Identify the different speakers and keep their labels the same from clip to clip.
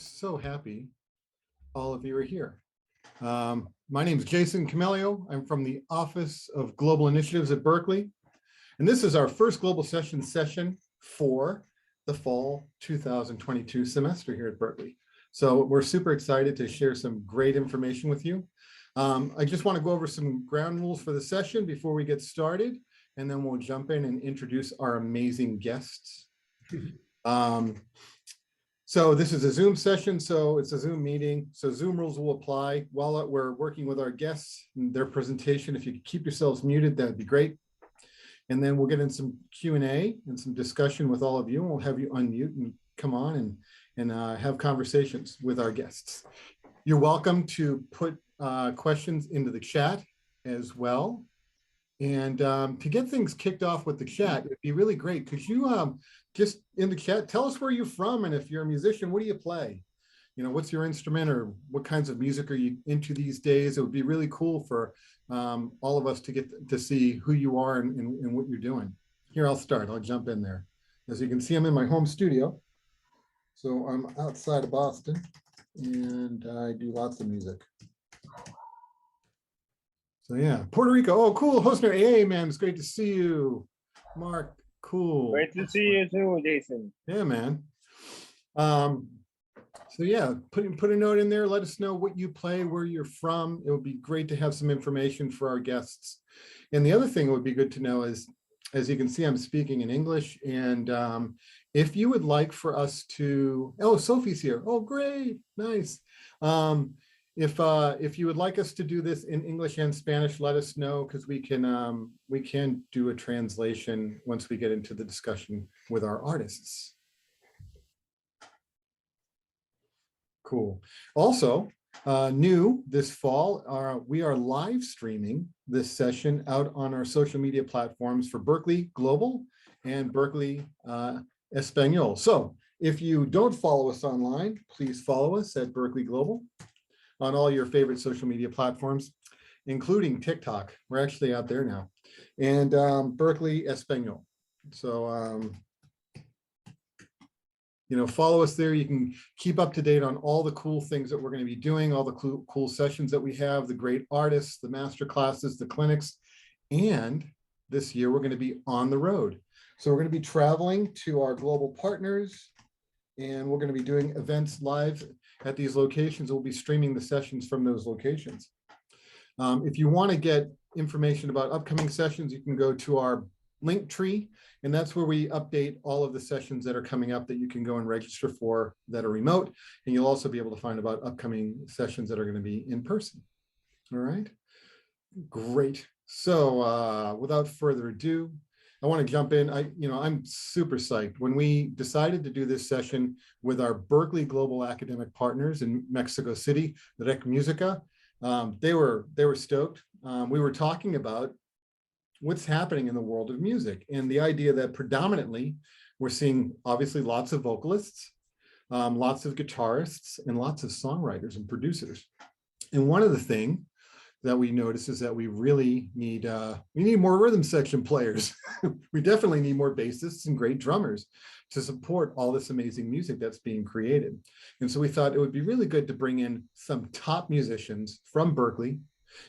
Speaker 1: so happy all of you are here. My name is Jason Camelio. I'm from the Office of Global Initiatives at Berklee. And this is our first global session for the fall 2022 semester here at Berklee. So we're super excited to share some great information with you. I just want to go over some ground rules for the session before we get started, and then we'll jump in and introduce our amazing guests. So this is a Zoom session, so it's a Zoom meeting. So Zoom rules will apply while we're working with our guests and their presentation. If you could keep yourselves muted, that would be great. And then we'll get in some Q&A and some discussion with all of you, and we'll have you unmute and come on and have conversations with our guests. You're welcome to put questions into the chat as well. And to get things kicked off with the chat, it'd be really great. Could you just in the chat, tell us where you're from, and if you're a musician, what do you play? You know, what's your instrument, or what kinds of music are you into these days? It would be really cool for all of us to get to see who you are and what you're doing. Here, I'll start. I'll jump in there. As you can see, I'm in my home studio. So I'm outside of Boston, and I do lots of music. So yeah, Puerto Rico. Oh, cool. Hostner. Hey, man, it's great to see you. Mark, cool.
Speaker 2: Great to see you too, Jason.
Speaker 1: Yeah, man. So yeah, put a note in there. Let us know what you play, where you're from. It would be great to have some information for our guests. And the other thing that would be good to know is, as you can see, I'm speaking in English. And if you would like for us to, oh, Sophie's here. Oh, great, nice. If you would like us to do this in English and Spanish, let us know, because we can do a translation once we get into the discussion with our artists. Cool. Also, new this fall, we are live streaming this session out on our social media platforms for Berklee Global and Berklee Espanol. So if you don't follow us online, please follow us at Berklee Global on all your favorite social media platforms, including TikTok. We're actually out there now. And Berklee Espanol. So, you know, follow us there. You can keep up to date on all the cool things that we're going to be doing, all the cool sessions that we have, the great artists, the master classes, the clinics. And this year we're going to be on the road. So we're going to be traveling to our global partners, and we're going to be doing events live at these locations. We'll be streaming the sessions from those locations. If you want to get information about upcoming sessions, you can go to our link tree, and that's where we update all of the sessions that are coming up that you can go and register for that are remote. And you'll also be able to find about upcoming sessions that are going to be in person. All right, great. So without further ado, I want to jump in. I'm super psyched. When we decided to do this session with our Berklee Global Academic Partners in Mexico City, Musica, they were stoked. We were talking about what's happening in the world of music, and the idea that predominantly we're seeing obviously lots of vocalists, lots of guitarists, and lots of songwriters and producers. And one of the things that we notice is that we really need more rhythm section players. We definitely need more bassists and great drummers to support all this amazing music that's being created. And so we thought it would be really good to bring in some top musicians from Berklee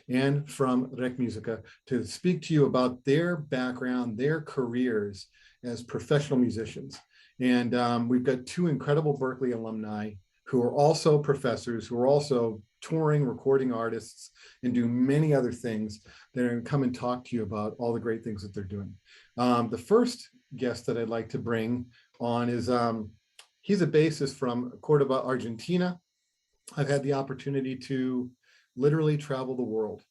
Speaker 1: and from Musica to speak to you about their background, their careers as professional musicians. And we've got two incredible Berklee alumni who are also professors, who are also touring, recording artists, and do many other things that are going to come and talk to you about all the great things that they're doing. The first guest that I'd like to bring on is, he's a bassist from Cordoba, Argentina. I've had the opportunity to literally travel the world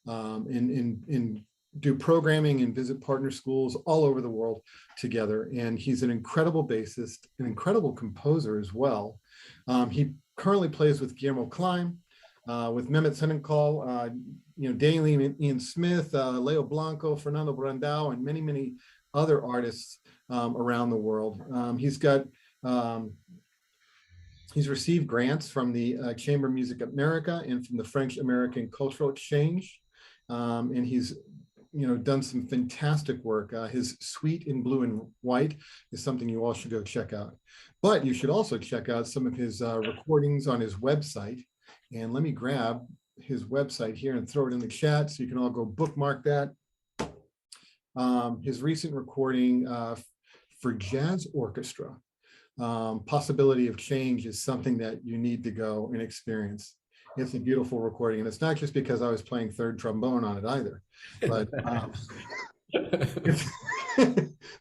Speaker 1: and do programming and visit partner schools all over the world together. And he's an incredible bassist, an incredible composer as well. He currently plays with Guillermo Klein, with Mehmet Senecal, Daly, Ian Smith, Leo Blanco, Fernando Brandao, and many, many other artists around the world. He's received grants from the Chamber of Music America and from the French American Cultural Exchange. And he's done some fantastic work. His Suite in Blue and White is something you all should go check out. But you should also check out some of his recordings on his website. And let me grab his website here and throw it in the chat so you can all go bookmark that. His recent recording for jazz orchestra, Possibility of Change, is something that you need to go and experience. It's a beautiful recording, and it's not just because I was playing third trombone on it either, but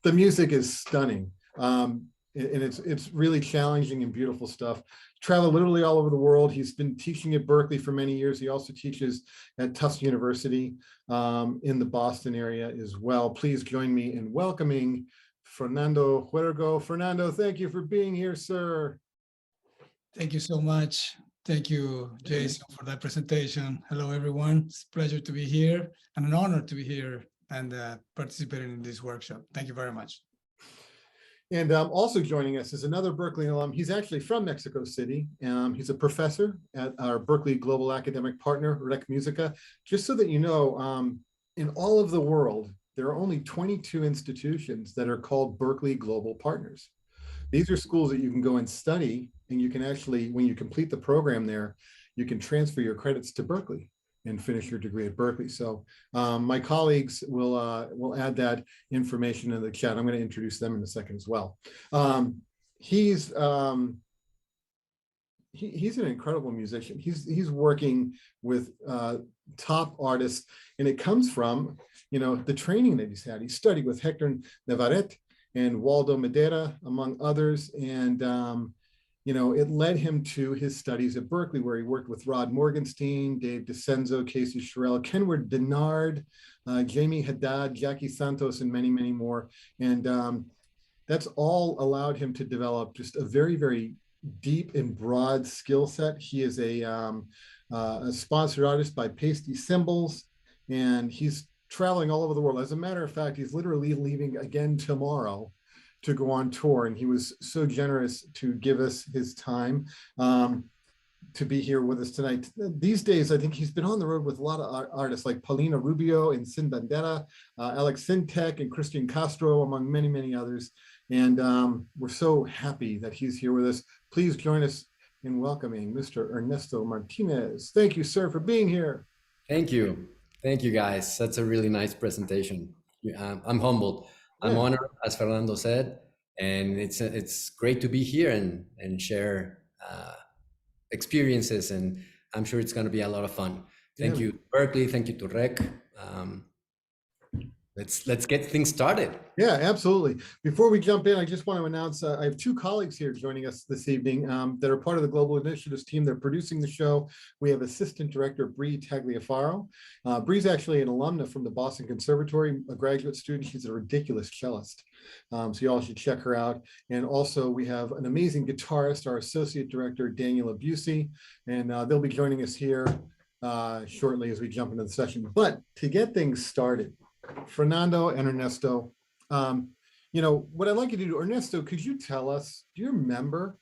Speaker 1: the music is stunning. And it's really challenging and beautiful stuff. Traveled literally all over the world. He's been teaching at Berklee for many years. He also teaches at Tufts University in the Boston area as well. Please join me in welcoming Fernando Huergo. Fernando, thank you for being here, sir.
Speaker 3: Thank you so much. Thank you, Jason, for that presentation. Hello, everyone. It's a pleasure to be here and an honor to be here and participating in this workshop. Thank you very much.
Speaker 1: And also joining us is another Berklee alum. He's actually from Mexico City. He's a professor at our Berklee Global Academic Partner, Musica. Just so that you know, in all of the world, there are only 22 institutions that are called Berklee Global Partners. These are schools that you can go and study, and you can actually, when you complete the program there, you can transfer your credits to Berklee and finish your degree at Berklee. So my colleagues will add that information in the chat. I'm going to introduce them in a second as well. He's an incredible musician. He's working with top artists, and it comes from, you know, the training that he's had. He studied with Hector Navarrete and Waldo Madera, among others, and you know, it led him to his studies at Berklee, where he worked with Rod Morgenstein, Dave DeCenzo, Casey Sherrill, Kenward Denard, Jamie Haddad, Jackie Santos, and many, many more. And that's all allowed him to develop just a very, very deep and broad skill set. He is a sponsored artist by Pasty Cymbals, and he's traveling all over the world. As a matter of fact, he's literally leaving again tomorrow to go on tour, and he was so generous to give us his time to be here with us tonight. These days, I think he's been on the road with a lot of artists like Paulina Rubio and Sin Bandera, Alex Sintek and Christian Castro, among many, many others. And we're so happy that he's here with us. Please join us in welcoming Mr. Ernesto Martinez. Thank you, sir, for being here.
Speaker 4: Thank you. Thank you, guys. That's a really nice presentation. I'm humbled. I'm honored, as Fernando said, and it's great to be here and share experiences, and I'm sure it's going to be a lot of fun. Thank you, Berklee. Thank you to Rec. Let's get things started.
Speaker 1: Yeah, absolutely. Before we jump in, I just want to announce I have two colleagues here joining us this evening that are part of the Global Initiatives team. They're producing the show. We have Assistant Director Bree Tagliaferro. Bree's actually an alumna from the Boston Conservatory, a graduate student. She's a ridiculous cellist. So you all should check her out. And also we have an amazing guitarist, our Associate Director, Daniel Busey, and they'll be joining us here shortly as we jump into the session. But to get things started, Fernando and Ernesto, you know, what I'd like you to do, Ernesto, could you tell us, do you remember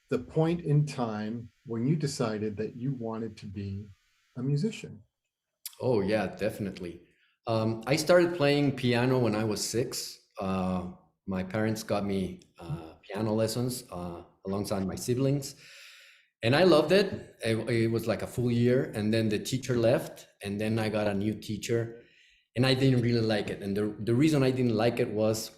Speaker 1: the point in time when you decided that you wanted to be a musician?
Speaker 4: Oh, yeah, definitely. I started playing piano when I was 6. My parents got me piano lessons alongside my siblings, and I loved it. It was like a full year, and then the teacher left, and then I got a new teacher. And I didn't really like it. And the reason I didn't like it was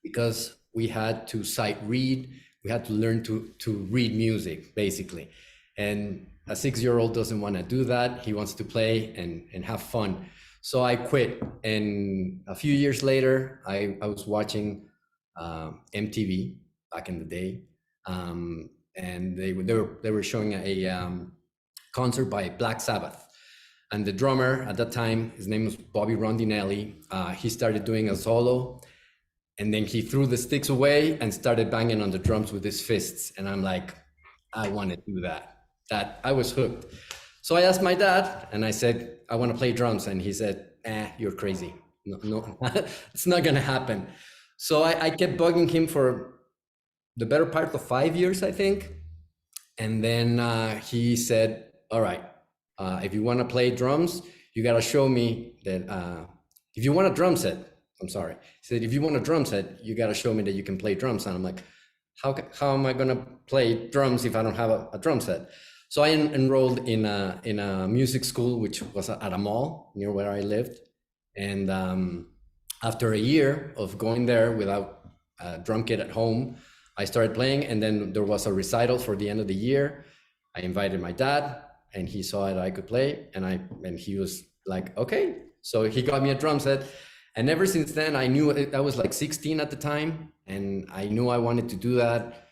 Speaker 4: because we had to sight read. We had to learn to read music, basically. And a 6-year-old doesn't want to do that. He wants to play and have fun. So I quit. And a few years later, I was watching MTV back in the day. And they were showing a concert by Black Sabbath. And the drummer at that time, his name was Bobby Rondinelli. He started doing a solo, and then he threw the sticks away and started banging on the drums with his fists. And I'm like, I want to do that. I was hooked. So I asked my dad, and I said, I want to play drums. And he said, you're crazy. No, it's not going to happen. So I kept bugging him for the better part of 5 years, I think. And then he said, all right, if you want to play drums, you got to show me that if you want a drum set, I'm sorry. He said, if you want a drum set, you got to show me that you can play drums. And I'm like, how am I gonna play drums if I don't have a drum set? So I enrolled in a music school, which was at a mall near where I lived. And after a year of going there without a drum kit at home, I started playing. And then there was a recital for the end of the year. I invited my dad, and he saw that I could play, and he was like, okay. So he got me a drum set. And ever since then, I knew I was like 16 at the time, and I knew I wanted to do that.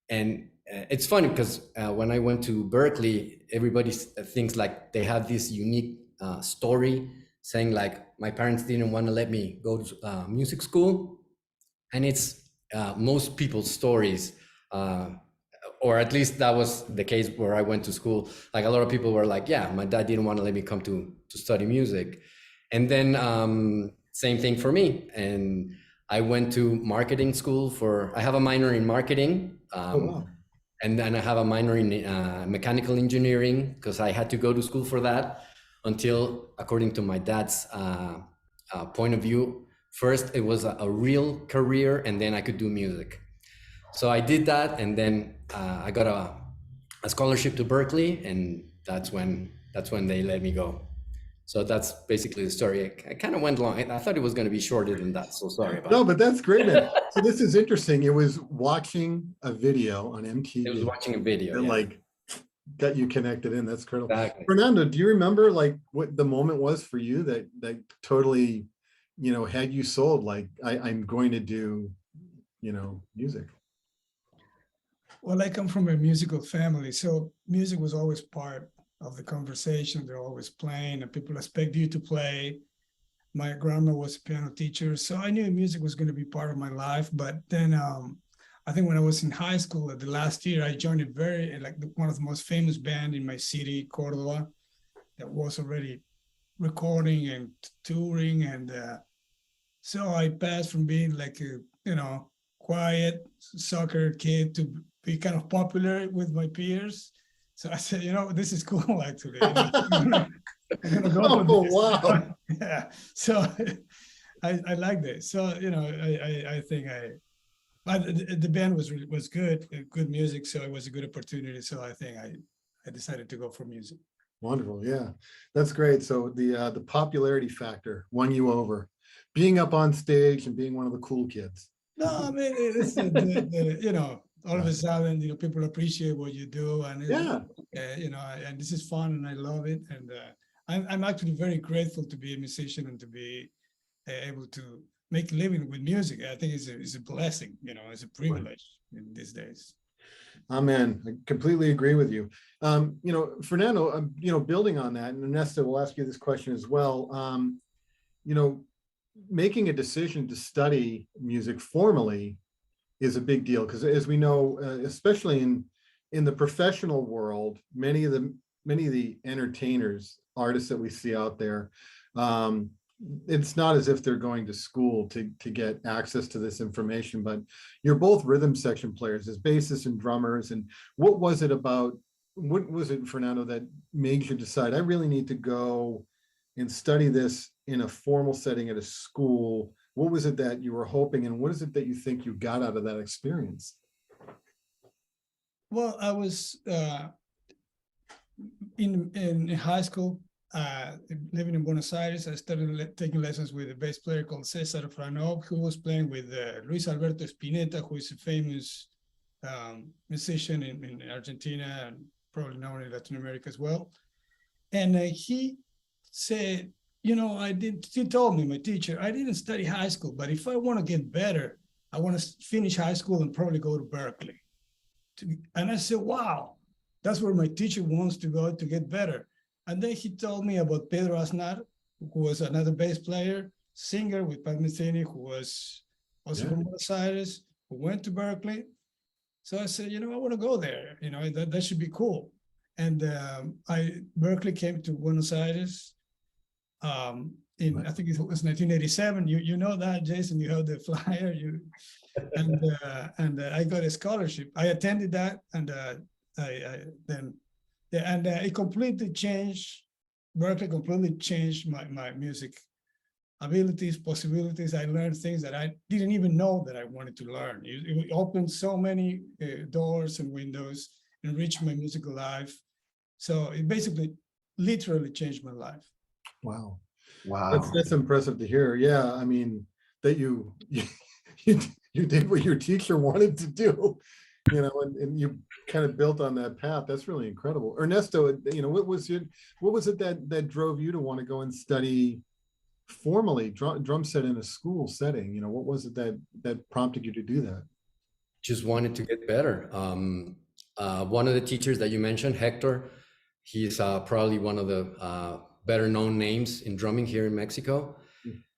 Speaker 4: And it's funny because when I went to Berklee, everybody thinks like they have this unique story saying like, my parents didn't want to let me go to music school. And it's most people's stories, or at least that was the case where I went to school. Like a lot of people were like, yeah, my dad didn't want to let me come to study music. And then same thing for me. And I went to marketing school I have a minor in marketing.
Speaker 1: Oh, wow.
Speaker 4: And then I have a minor in mechanical engineering because I had to go to school for that until, according to my dad's point of view, first it was a real career and then I could do music. So I did that, and then I got a scholarship to Berklee, and that's when they let me go. So that's basically the story. I kind of went long. I thought it was going to be shorter than that, so sorry about
Speaker 1: No, but that's great, man. So this is interesting. It was watching a video on MTV.
Speaker 4: it. Was watching a video.
Speaker 1: that
Speaker 4: Yeah.
Speaker 1: like got you connected in. That's critical.
Speaker 4: Exactly.
Speaker 1: Fernando, do you remember like what the moment was for you that totally, had you sold? Like I'm going to do, music.
Speaker 3: Well, I come from a musical family, so music was always part of the conversation. They're always playing, and people expect you to play. My grandma was a piano teacher, so I knew music was going to be part of my life. But then I think when I was in high school, at the last year, I joined one of the most famous band in my city, Córdoba, that was already recording and touring. And so I passed from being like a, quiet soccer kid to be kind of popular with my peers. So I said, this is cool, actually. I'm gonna go for
Speaker 1: Oh,
Speaker 3: this.
Speaker 1: wow.
Speaker 3: Yeah. So I like this. So, I think but the band was good music. So it was a good opportunity. So I think I decided to go for music.
Speaker 1: Wonderful. Yeah, that's great. So the popularity factor won you over, being up on stage and being one of the cool kids.
Speaker 3: No, I mean, it's all of a sudden, people appreciate what you do, and
Speaker 1: Yeah.
Speaker 3: and this is fun, and I love it, and I'm actually very grateful to be a musician and to be able to make a living with music. I think it's a blessing, it's a privilege in these days.
Speaker 1: Amen. I completely agree with you. Fernando, building on that, and Ernesto will ask you this question as well. Making a decision to study music formally is a big deal because, as we know, especially in the professional world, many of the entertainers, artists that we see out there, it's not as if they're going to school to get access to this information. But you're both rhythm section players as bassists and drummers. And what was it, Fernando, that made you decide I really need to go and study this in a formal setting at a school? What was it that you were hoping, and what is it that you think you got out of that experience?
Speaker 3: Well, I was in high school, living in Buenos Aires. I started taking lessons with a bass player called César Franov, who was playing with Luis Alberto Spinetta, who is a famous musician in Argentina and probably known in Latin America as well. And he said, he told me, my teacher, I didn't study high school, but if I want to get better, I want to finish high school and probably go to Berklee. And I said, wow, that's where my teacher wants to go to get better. And then he told me about Pedro Aznar, who was another bass player, singer with Pat Metheny, who was also from Buenos Aires, who went to Berklee. So I said, I want to go there. That should be cool. And Berklee came to Buenos Aires I think it was 1987. You know that, Jason. You have the flyer. And I got a scholarship. I attended that, and it completely changed. Berklee completely changed my music abilities, possibilities. I learned things that I didn't even know that I wanted to learn. It opened so many doors and windows, enriched my musical life. So it basically literally changed my life.
Speaker 1: Wow.
Speaker 5: Wow.
Speaker 1: That's impressive to hear. Yeah, I mean, that you did what your teacher wanted to do, and you kind of built on that path. That's really incredible. Ernesto, what was it that drove you to want to go and study formally drum set in a school setting? What was it that prompted you to do that?
Speaker 4: Just wanted to get better. One of the teachers that you mentioned, Hector, he's probably one of the better known names in drumming here in Mexico.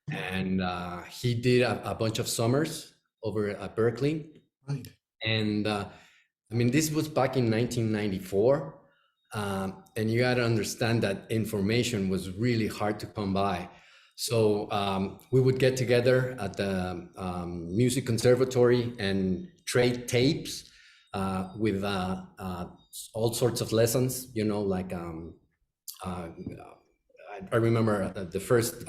Speaker 4: And he did a bunch of summers over at Berklee.
Speaker 1: Right.
Speaker 4: And I mean, this was back in 1994. And you got to understand that information was really hard to come by. So we would get together at the music conservatory and trade tapes with all sorts of lessons, like I remember the first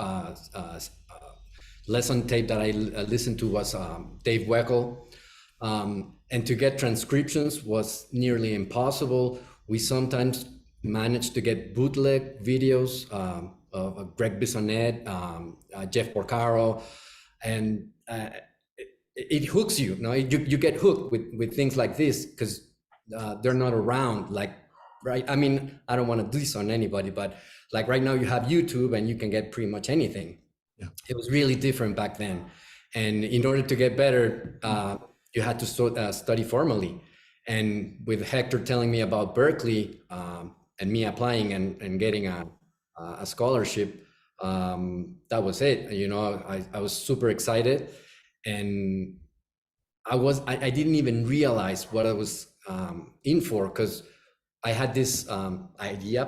Speaker 4: lesson tape that I listened to was Dave Weckl. And to get transcriptions was nearly impossible. We sometimes managed to get bootleg videos of Greg Bissonette, Jeff Porcaro, and it hooks you. You get hooked with things like this because they're not around. Right? I mean, I don't want to diss on anybody, but like right now you have YouTube and you can get pretty much anything.
Speaker 1: Yeah.
Speaker 4: It was really different back then, and in order to get better, you had to study formally. And with Hector telling me about Berklee and me applying and getting a scholarship, that was it. I was super excited, and I didn't even realize what I was in for, because I had this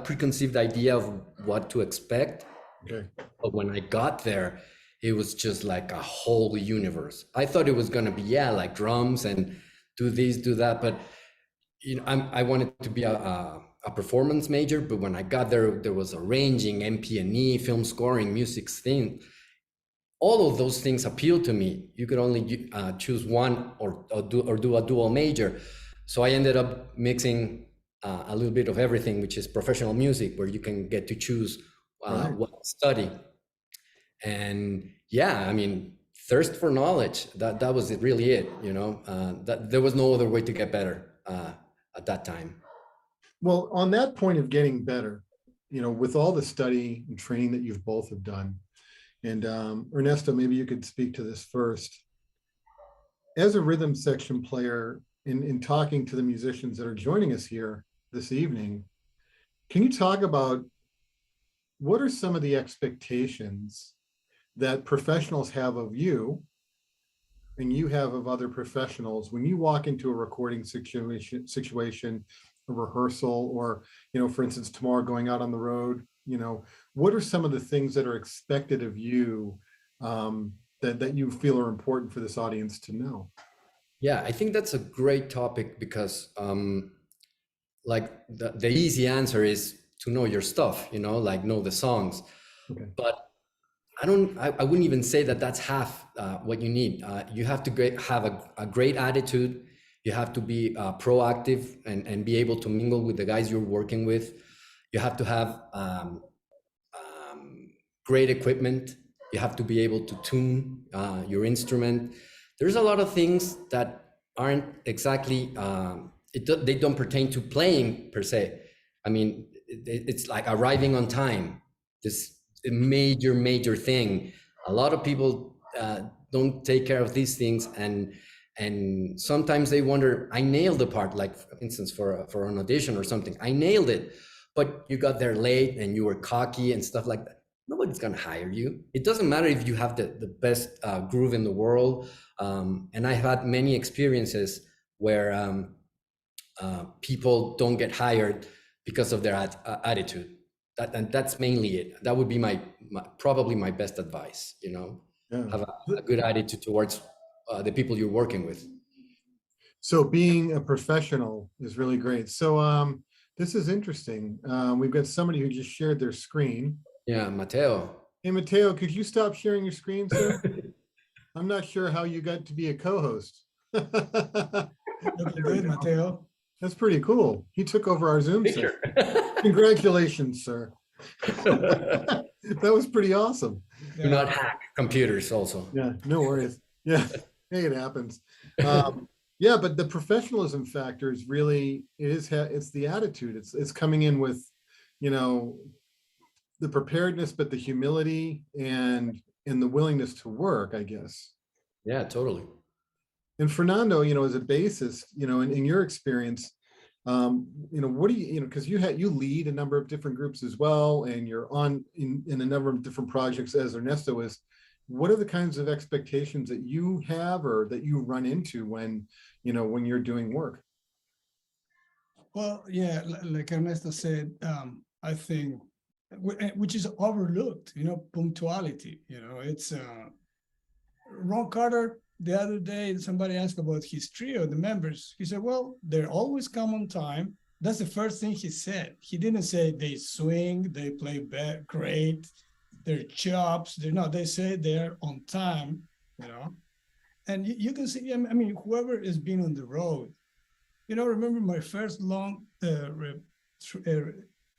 Speaker 4: preconceived idea of what to expect.
Speaker 1: Okay.
Speaker 4: But when I got there, it was just like a whole universe. I thought it was going to be, like drums and do this, do that. But, I wanted to be a performance major. But when I got there, there was arranging, MP&E, film scoring, music thing. All of those things appealed to me. You could only choose one or do a dual major. So I ended up mixing a little bit of everything, which is professional music, where you can get to choose
Speaker 1: Right.
Speaker 4: what to study. And I mean, thirst for knowledge, that was really it. That there was no other way to get better at that time.
Speaker 1: Well, on that point of getting better, with all the study and training that you've both have done, and Ernesto, maybe you could speak to this first. As a rhythm section player, in talking to the musicians that are joining us here this evening, can you talk about what are some of the expectations that professionals have of you and you have of other professionals when you walk into a recording situation, a rehearsal, or, for instance, tomorrow going out on the road? What are some of the things that are expected of you that you feel are important for this audience to know?
Speaker 4: Yeah, I think that's a great topic because like the easy answer is to know your stuff, like know the songs.
Speaker 1: Okay.
Speaker 4: But I wouldn't even say that that's half what you need. You have to have a great attitude. You have to be proactive and be able to mingle with the guys you're working with. You have to have great equipment. You have to be able to tune your instrument. There's a lot of things that aren't exactly, they don't pertain to playing per se. I mean, it's like arriving on time. This major thing. A lot of people don't take care of these things, and sometimes they wonder, I nailed the part, like for instance for an audition or something, I nailed it, but you got there late and you were cocky and stuff like that. Nobody's gonna hire you. It doesn't matter if you have the best groove in the world. And I've had many experiences where people don't get hired because of their attitude. And that's mainly it. That would be probably my best advice. Have a good attitude towards the people you're working with.
Speaker 1: So being a professional is really great. So this is interesting. We've got somebody who just shared their screen.
Speaker 4: Yeah, Mateo.
Speaker 1: Hey, Mateo, could you stop sharing your screen, sir? I'm not sure how you got to be a co-host.
Speaker 3: Looking good, Mateo.
Speaker 1: That's pretty cool. He took over our Zoom session.
Speaker 4: Picture.
Speaker 1: Congratulations, sir.
Speaker 4: Do
Speaker 1: That was pretty awesome.
Speaker 4: not hack computers also.
Speaker 1: Yeah, no worries. Yeah, hey, it happens. Yeah, but the professionalism factor is really, it's the attitude. It's coming in with, you know, the preparedness, but the humility and the willingness to work, I guess.
Speaker 4: Yeah, totally.
Speaker 1: And Fernando, you know, as a bassist, you know, in your experience, you know, what do you know, because you lead a number of different groups as well, and you're on in a number of different projects as Ernesto is. What are the kinds of expectations that you have or that you run into when, you know, when you're doing work?
Speaker 3: Well, yeah, like Ernesto said, I think, which is overlooked, you know, punctuality, you know, it's Ron Carter, the other day, somebody asked about his trio, the members. He said, well, they're always come on time. That's the first thing he said. He didn't say they swing, they play great, they're chops. They're not, they say they're on time, you know. And you can see, I mean, whoever has been on the road, you know, remember my first long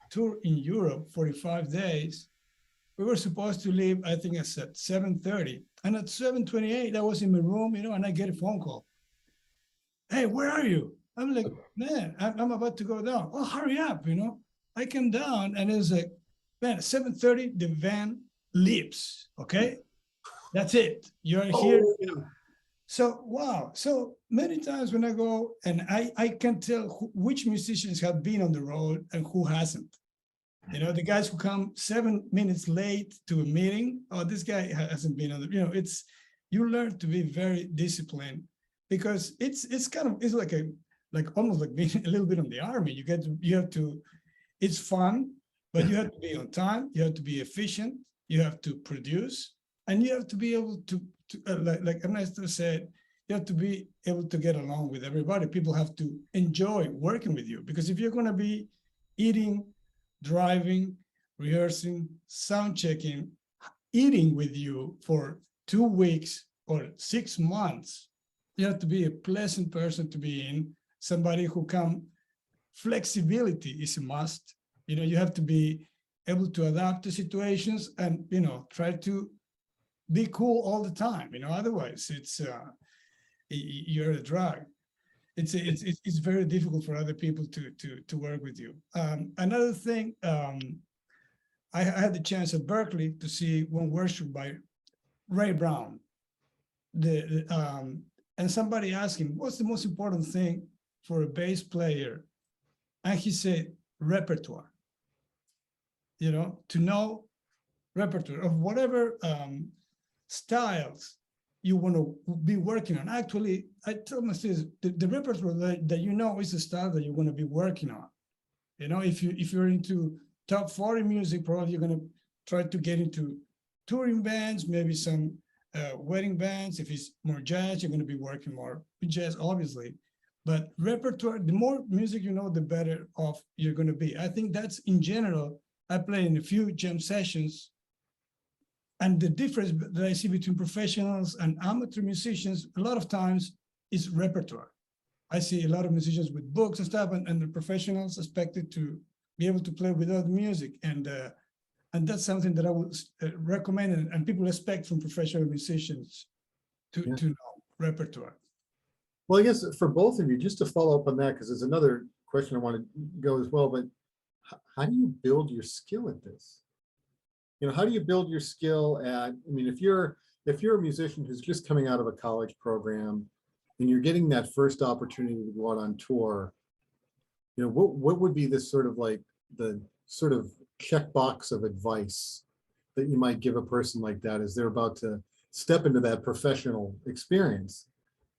Speaker 3: tour in Europe, 45 days. We were supposed to leave, I think, at 7:30. And at 7:28, I was in my room, you know, and I get a phone call. Hey, where are you? I'm like, man, I'm about to go down. Oh, hurry up, you know. I came down and it was like, man, at 7:30, the van leaves, okay? That's it. You're here. So, wow. So many times when I go and I can tell which musicians have been on the road and who hasn't. You know, the guys who come 7 minutes late to a meeting, oh, this guy hasn't been on the, you know, it's, you learn to be very disciplined because it's kind of, it's like almost like being a little bit on the army. You have to, it's fun, but you have to be on time, you have to be efficient, you have to produce, and you have to be able to like Ernesto said, you have to be able to get along with everybody. People have to enjoy working with you because if you're going to be eating, driving, rehearsing, sound checking, eating with you for 2 weeks or 6 months, you have to be a pleasant person to be in, somebody who can, flexibility is a must. You know, you have to be able to adapt to situations and, you know, try to be cool all the time, you know, otherwise it's, you're a drag. It's very difficult for other people to work with you. Another thing, I had the chance at Berklee to see one workshop by Ray Brown. And somebody asked him, what's the most important thing for a bass player? And he said, repertoire. You know, to know repertoire of whatever styles you want to be working on. Actually, I tell my students, the repertoire that you know is the style that you're going to be working on. You know, if you're into top 40 music, probably you're going to try to get into touring bands, maybe some wedding bands. If it's more jazz, you're going to be working more with jazz, obviously. But repertoire, the more music you know, the better off you're going to be. I think that's in general. I play in a few jam sessions. And the difference that I see between professionals and amateur musicians, a lot of times is repertoire. I see a lot of musicians with books and stuff, and the professionals expected to be able to play without music. And that's something that I would recommend, and people expect from professional musicians to know repertoire.
Speaker 1: Well, I guess for both of you, just to follow up on that, because there's another question I want to go as well, but how do you build your skill at this? You know, how do you build your skill at, I mean, if you're a musician who's just coming out of a college program and you're getting that first opportunity to go out on tour, you know, what would be this sort of like the sort of checkbox of advice that you might give a person like that as they're about to step into that professional experience?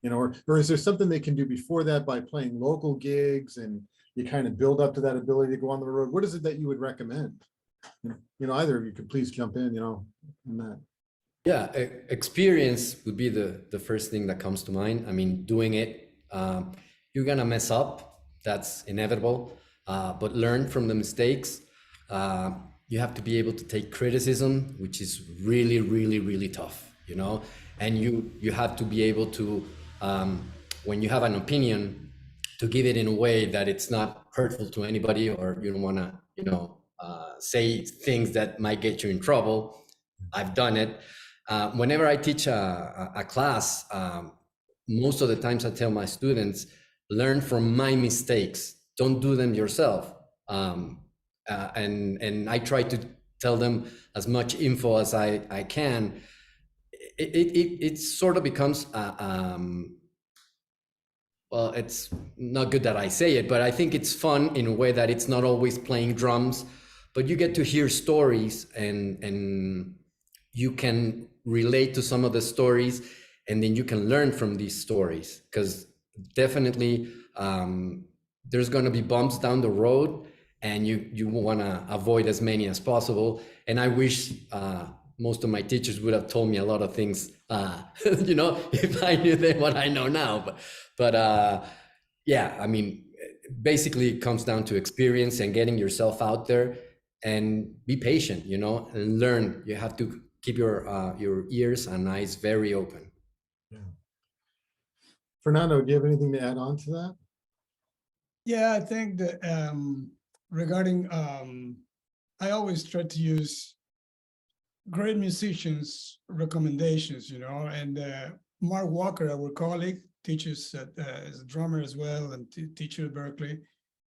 Speaker 1: You know, or is there something they can do before that by playing local gigs and you kind of build up to that ability to go on the road? What is it that you would recommend? You know, either of you could please jump in, you know, on that.
Speaker 4: Yeah, experience would be the first thing that comes to mind. I mean, doing it, you're gonna mess up. That's inevitable, but learn from the mistakes. you have to be able to take criticism, which is really, really, really tough, you know, and you have to be able to, when you have an opinion, to give it in a way that it's not hurtful to anybody, or you don't want to, you know, say things that might get you in trouble. I've done it. Whenever I teach a class, most of the times I tell my students, learn from my mistakes. Don't do them yourself. And I try to tell them as much info as I can. It sort of becomes, well, it's not good that I say it, but I think it's fun in a way that it's not always playing drums, but you get to hear stories, and you can relate to some of the stories, and then you can learn from these stories, because definitely there's going to be bumps down the road, and you want to avoid as many as possible. And I wish most of my teachers would have told me a lot of things, you know, if I knew then what I know now. But yeah, I mean, basically it comes down to experience and getting yourself out there, and be patient, you know, and learn. You have to keep your ears and eyes very open.
Speaker 1: Yeah. Fernando, do you have anything to add on to that?
Speaker 3: Yeah, I think that regarding, I always try to use great musicians' recommendations, you know, and Mark Walker, our colleague, teaches as a drummer as well, and teacher at Berklee.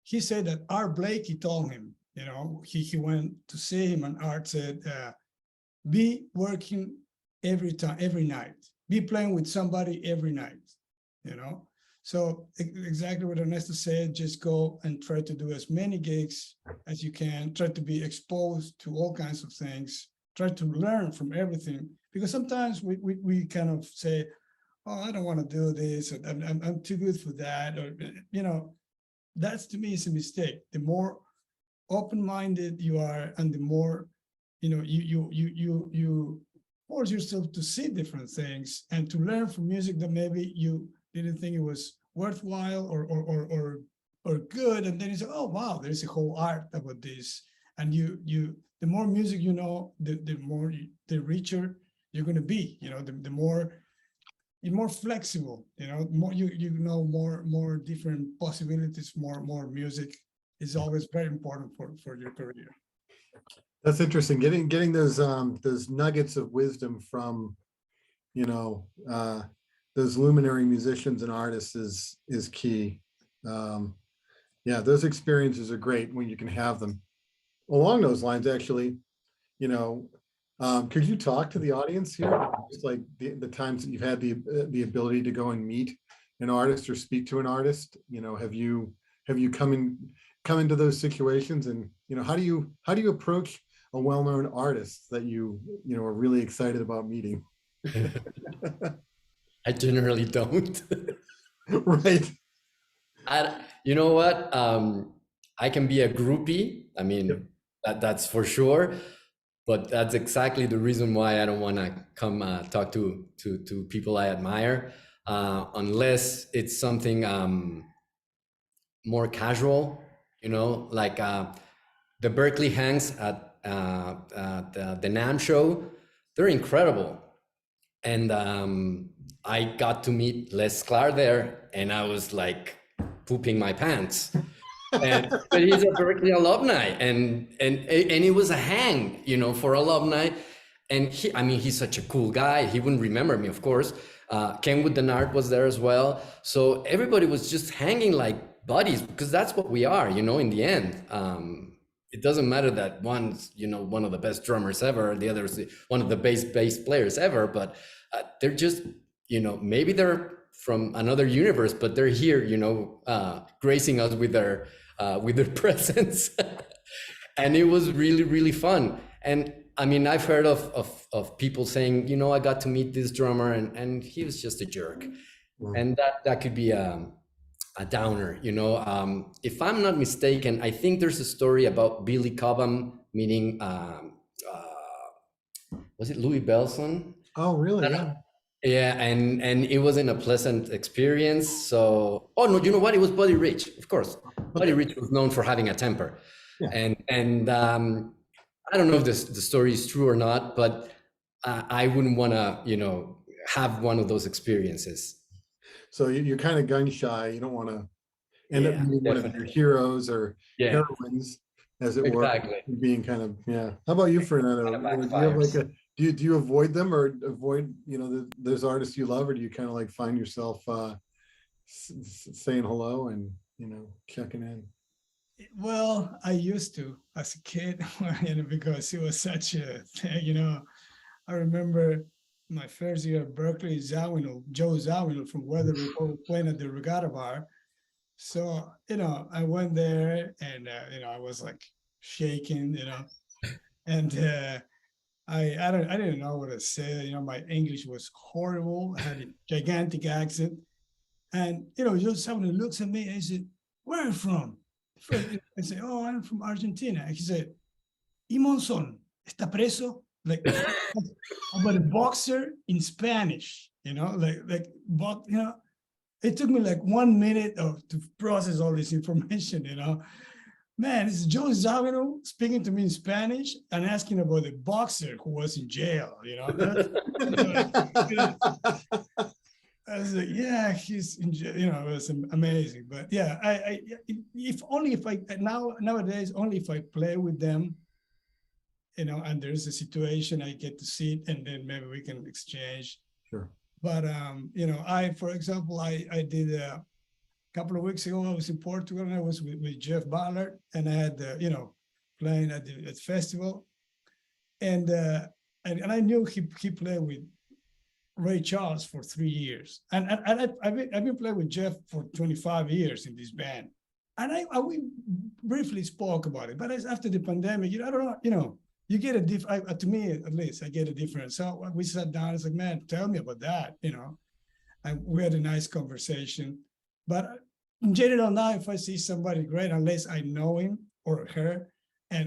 Speaker 3: He said that Art Blakey told him, you know, he went to see him, and Art said, be working every time, every night, be playing with somebody every night, you know. So exactly what Ernesto said, just go and try to do as many gigs as you can, try to be exposed to all kinds of things, try to learn from everything, because sometimes we kind of say, oh, I don't want to do this, or I'm too good for that, or, you know, that's, to me, is a mistake. The more open-minded you are, and the more, you know, you force yourself to see different things and to learn from music that maybe you didn't think it was worthwhile or good, and then you say, oh wow, there's a whole art about this. And the more music you know, the richer you're going to be, you know, the more you're more flexible, you know, more you know more different possibilities, more music is always very important for your career.
Speaker 1: That's interesting. Getting those nuggets of wisdom from, you know, those luminary musicians and artists is key. Yeah, those experiences are great when you can have them. Along those lines, actually, you know, could you talk to the audience here? Just like the times that you've had the ability to go and meet an artist or speak to an artist, you know, have you come into those situations, and, you know, how do you approach a well-known artist that you know are really excited about meeting?
Speaker 4: I generally don't.
Speaker 1: Right.
Speaker 4: You know what? I can be a groupie. I mean, that's for sure. But that's exactly the reason why I don't want to come talk to people I admire, unless it's something more casual. You know, like the Berklee hangs at the NAMM show. They're incredible. And I got to meet Les Sklar there, and I was like pooping my pants. But he's a Berklee alumni, and it was a hang, you know, for alumni. And I mean, he's such a cool guy. He wouldn't remember me, of course. Ken with Denard was there as well. So everybody was just hanging like buddies, because that's what we are, you know, in the end. It doesn't matter that one's, you know, one of the best drummers ever, the other's one of the bass players ever, but they're just, you know, maybe they're from another universe, but they're here, you know, gracing us with their presence. And it was really, really fun. And I mean, I've heard of people saying, you know, I got to meet this drummer, and he was just a jerk. And that could be a downer, you know. If I'm not mistaken, I think there's a story about Billy Cobham meeting, was it Louis Bellson?
Speaker 1: Oh, really? Yeah.
Speaker 4: Yeah, and it wasn't a pleasant experience. So, oh no, you know what? It was Buddy Rich, of course. Buddy Rich was known for having a temper,
Speaker 1: Yeah.
Speaker 4: and I don't know if the story is true or not, but I wouldn't want to, have one of those experiences.
Speaker 1: So you're kind of gun shy. You don't want to end up
Speaker 4: Yeah,
Speaker 1: being one of your
Speaker 4: definitely.
Speaker 1: heroes or
Speaker 4: Yeah,
Speaker 1: heroines, as it were,
Speaker 4: exactly.
Speaker 1: being kind of, yeah. How about you, Fernando?
Speaker 4: Kind of
Speaker 1: Do you have like
Speaker 4: backfires.
Speaker 1: do you avoid them or avoid, those artists you love, or do you kind of like find yourself saying hello and, checking in?
Speaker 3: Well, I used to as a kid, because it was such a thing. I remember my first year at Berklee, Joe Zawinul from Weather Report playing at the Regatta Bar. So, I went there and, I was like shaking, and I didn't know what to say. My English was horrible. I had a gigantic accent. And, Joe Zawinul looks at me and he said, "Where are you from?" First, I say, "Oh, I'm from Argentina." And he said, "Y Monzón, está preso?" Like, about a boxer in Spanish, but, it took me like 1 minute to process all this information. Man, it's Joe Zavino speaking to me in Spanish and asking about a boxer who was in jail, I was like, yeah, he's in jail, it was amazing. But yeah, if I nowadays, only if I play with them, and there's a situation I get to see it, and then maybe we can exchange.
Speaker 1: Sure.
Speaker 3: But for example, I did a couple of weeks ago. I was in Portugal and I was with Jeff Ballard, and I had playing at the festival, and I knew he played with Ray Charles for 3 years, and I've been playing with Jeff for 25 years in this band, and we briefly spoke about it. But after the pandemic, I don't know, you get a different, to me at least, I get a different. So we sat down. It's like, man, tell me about that, and we had a nice conversation. But in general, now if I see somebody great, unless I know him or her,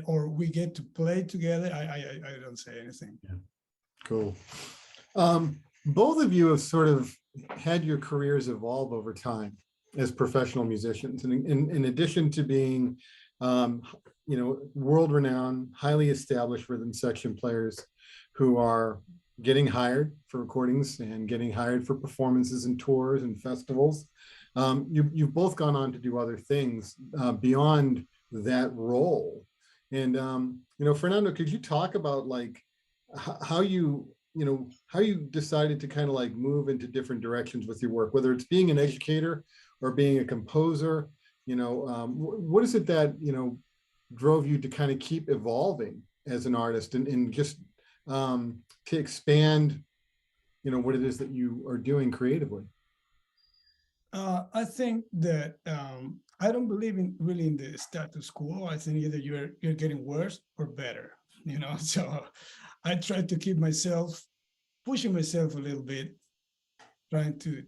Speaker 3: or we get to play together, I don't say anything.
Speaker 1: Yeah. Cool. Both of you have sort of had your careers evolve over time as professional musicians, and in addition to being world-renowned, highly established rhythm section players who are getting hired for recordings and getting hired for performances and tours and festivals. You've both gone on to do other things beyond that role. And, Fernando, could you talk about like how you decided to kind of like move into different directions with your work, whether it's being an educator or being a composer? What is it that, drove you to kind of keep evolving as an artist and just to expand, what it is that you are doing creatively?
Speaker 3: I think that I don't believe really in the status quo. I think either you're getting worse or better, So I try to keep pushing myself a little bit, trying to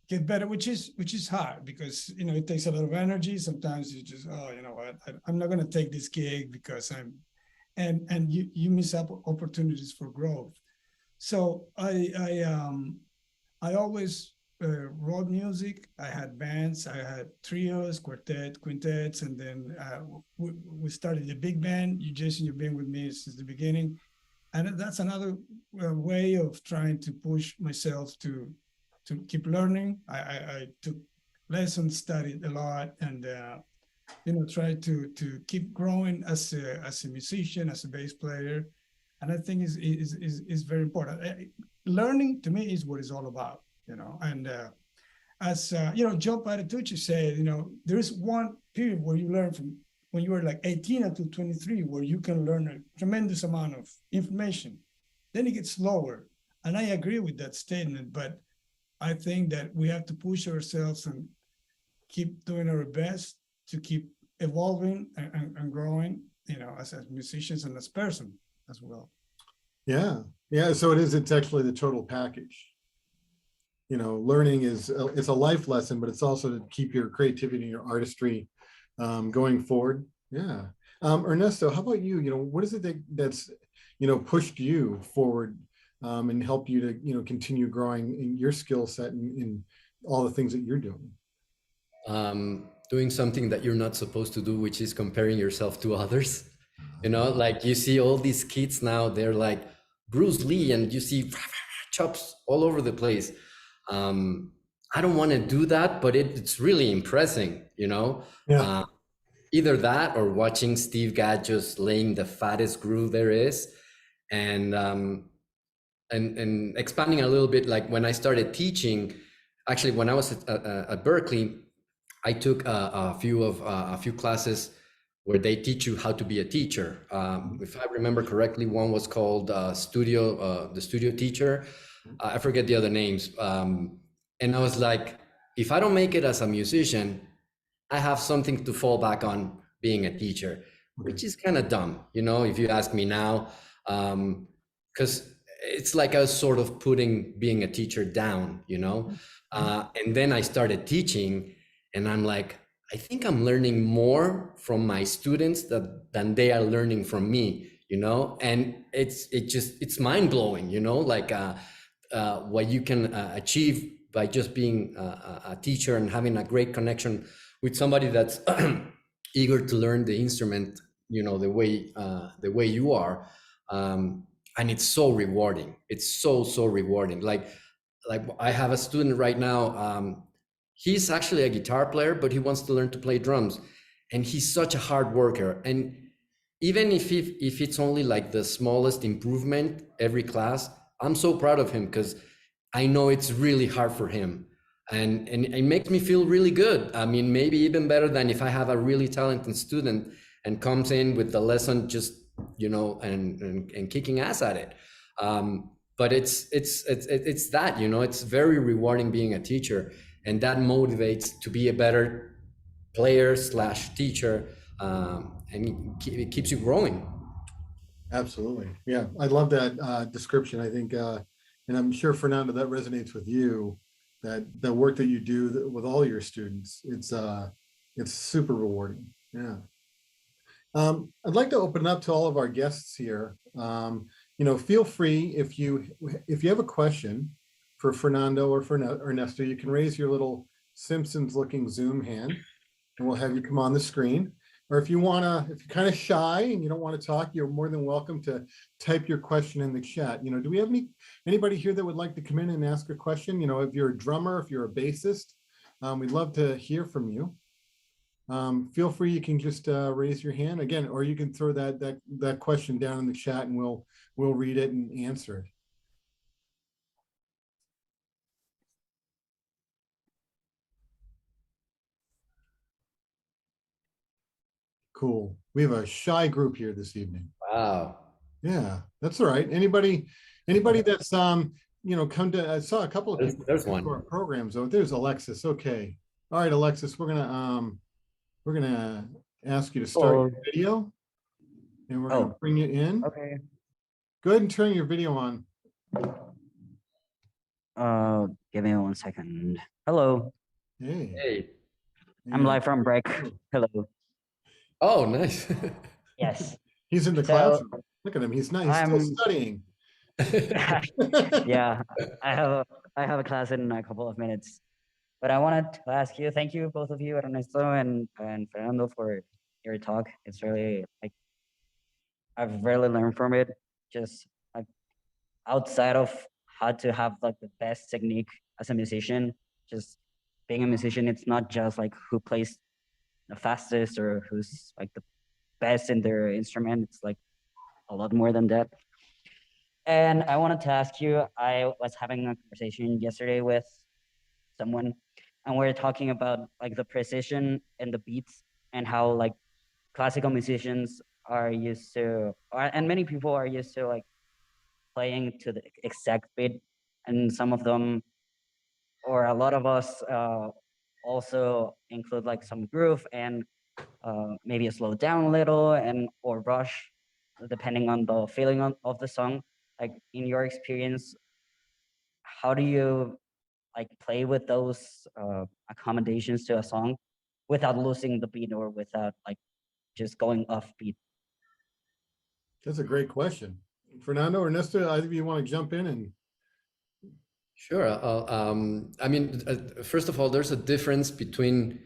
Speaker 3: get better, which is hard because it takes a lot of energy. Sometimes you just, oh, you know what, I'm not going to take this gig because and you miss up opportunities for growth. So I always wrote music. I had bands. I had trios, quintets, and then we started a big band. Jason, you've been with me since the beginning, and that's another way of trying to push myself to keep learning. I took lessons, studied a lot, and try to keep growing as a musician, as a bass player, and I think is very important. Learning to me is what it's all about. And as Joe Patitucci said, there is one period where you learn from when you were like 18 until 23, where you can learn a tremendous amount of information. Then it gets slower. And I agree with that statement, but I think that we have to push ourselves and keep doing our best to keep evolving and growing, as musicians and as person as well.
Speaker 1: Yeah. Yeah. So it's actually the total package. Learning it's a life lesson, but it's also to keep your creativity and your artistry going forward. Yeah. Ernesto, how about you? What is it that's pushed you forward and helped you to continue growing in your skill set and in all the things that you're doing?
Speaker 4: Doing something that you're not supposed to do, which is comparing yourself to others. You know, like you see all these kids now, they're like Bruce Lee, and you see chops all over the place. I don't want to do that, but it's really impressing, you know.
Speaker 1: Yeah.
Speaker 4: Either that or watching Steve Gadd just laying the fattest groove there is, and and expanding a little bit. Like when I started teaching, actually when I was at Berklee, I took a few classes where they teach you how to be a teacher. If I remember correctly, one was called the studio teacher. I forget the other names. And I was like, if I don't make it as a musician, I have something to fall back on being a teacher, which is kind of dumb, you know, if you ask me now, because it's like I was sort of putting being a teacher down, you know. And then I started teaching, and I'm like, I think I'm learning more from my students than they are learning from me, you know. And it's mind blowing, you know, like what you can achieve by just being a teacher and having a great connection with somebody that's eager to learn the instrument, you know, the way you are. And it's so rewarding. It's so rewarding. Like I have a student right now. He's actually a guitar player, but he wants to learn to play drums, and he's such a hard worker. And even if it's only like the smallest improvement every class, I'm so proud of him, because I know it's really hard for him, and it makes me feel really good. I mean, maybe even better than if I have a really talented student and comes in with the lesson just, you know, and kicking ass at it. But it's that, you know, it's very rewarding being a teacher, and that motivates to be a better player / teacher, and it keeps you growing.
Speaker 1: Absolutely. Yeah. I love that description. I think, and I'm sure, Fernando, that resonates with you, that the work that you do with all your students, it's super rewarding. Yeah. I'd like to open up to all of our guests here. You know, feel free, if you have a question for Fernando or for Ernesto, you can raise your little Simpsons looking Zoom hand, and we'll have you come on the screen. Or if you're kind of shy and you don't want to talk, you're more than welcome to type your question in the chat. You know, do we have anybody here that would like to come in and ask a question? You know, if you're a drummer, if you're a bassist, we'd love to hear from you. Feel free, you can just raise your hand again, or you can throw that question down in the chat, and we'll read it and answer it. Cool. We have a shy group here this evening.
Speaker 4: Wow.
Speaker 1: Yeah, that's all right. Anybody that's you know, come to, I saw a couple of people
Speaker 4: There's one.
Speaker 1: to our programs. Oh, there's Alexis. Okay. All right, Alexis, we're gonna ask you to start your video, and we're gonna bring you in.
Speaker 5: Okay.
Speaker 1: Go ahead and turn your video on.
Speaker 5: Give me 1 second. Hello,
Speaker 1: Hey.
Speaker 4: Hey.
Speaker 5: I'm live from break. Hello.
Speaker 4: Oh, nice.
Speaker 5: Yes.
Speaker 1: He's in the
Speaker 5: So,
Speaker 1: classroom. Look at him. He's still
Speaker 5: I'm-
Speaker 1: studying.
Speaker 5: Yeah, I have a class in a couple of minutes, but I wanted to ask you. Thank you, both of you, Ernesto and Fernando, for your talk. It's really like I've really learned from it. Just like outside of how to have like the best technique as a musician, just being a musician, it's not just like who plays the fastest or who's like the best in their instrument. It's like a lot more than that. And I wanted to ask you, I was having a conversation yesterday with someone, and we are talking about like the precision and the beats, and how like classical musicians are used to, and many people are used to like playing to the exact beat, and some of them, or a lot of us, also include like some groove and maybe a slow down a little or rush, depending on the feeling of the song. Like in your experience, how do you like play with those accommodations to a song without losing the beat or without like just going off beat?
Speaker 1: That's a great question. Fernando, Ernesto, either of you want to jump in? And
Speaker 4: Sure. I mean, first of all, there's a difference between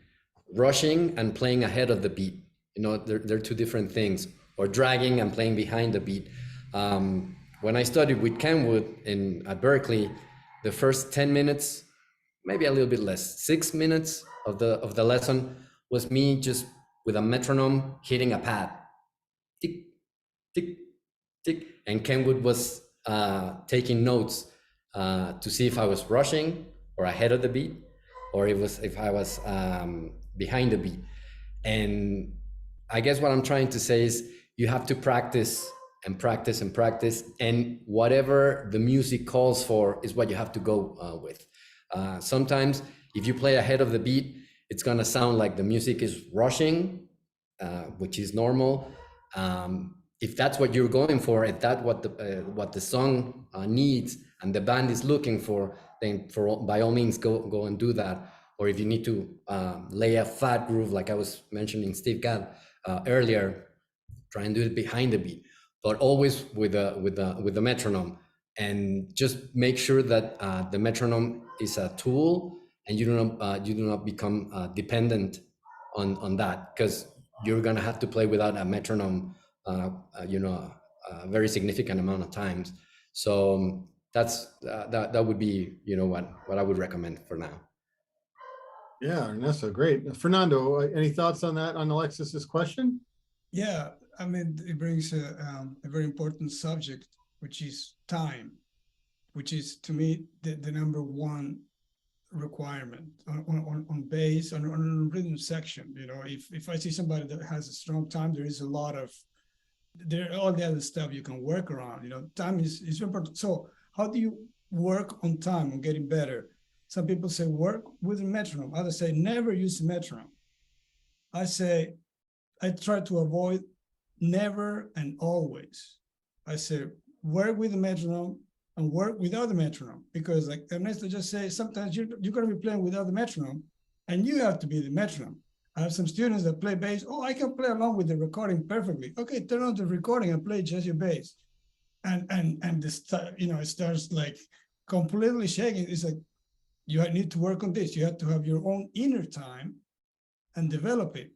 Speaker 4: rushing and playing ahead of the beat. You know, they're two different things. or dragging and playing behind the beat. When I studied with Kenwood at Berklee, the first 10 minutes, maybe a little bit less, 6 minutes of the lesson was me just with a metronome hitting a pad, tick, tick, tick, and Kenwood was taking notes to see if I was rushing or ahead of the beat, or if I was behind the beat. And I guess what I'm trying to say is you have to practice and practice and practice, and whatever the music calls for is what you have to go with. Sometimes if you play ahead of the beat, it's gonna sound like the music is rushing, which is normal. If that's what you're going for, if that's what the song needs and the band is looking for, then by all means go and do that. Or if you need to lay a fat groove, like I was mentioning Steve Gadd earlier, try and do it behind the beat, but always with the metronome. And just make sure that the metronome is a tool, and you do not become dependent on that, because you're gonna have to play without a metronome, a very significant amount of times. So that would be what I would recommend for now.
Speaker 1: Yeah, Ernesto, great. Fernando, any thoughts on that, on Alexis's question?
Speaker 3: Yeah, I mean, it brings a very important subject, which is time, which is to me the number one requirement on bass, on rhythm section. You know, if I see somebody that has a strong time, there is a lot of all the other stuff you can work around. You know, time is important. So how do you work on time on getting better? Some people say work with a metronome. Others say never use a metronome. I say I try to avoid never and always. I say work with the metronome and work without the metronome, because like Ernesto just said, sometimes you're going to be playing without the metronome and you have to be the metronome. I have some students that play bass. Oh, I can play along with the recording perfectly. Okay, turn on the recording and play just your bass. And this, it starts like completely shaking. It's like, you need to work on this. You have to have your own inner time and develop it,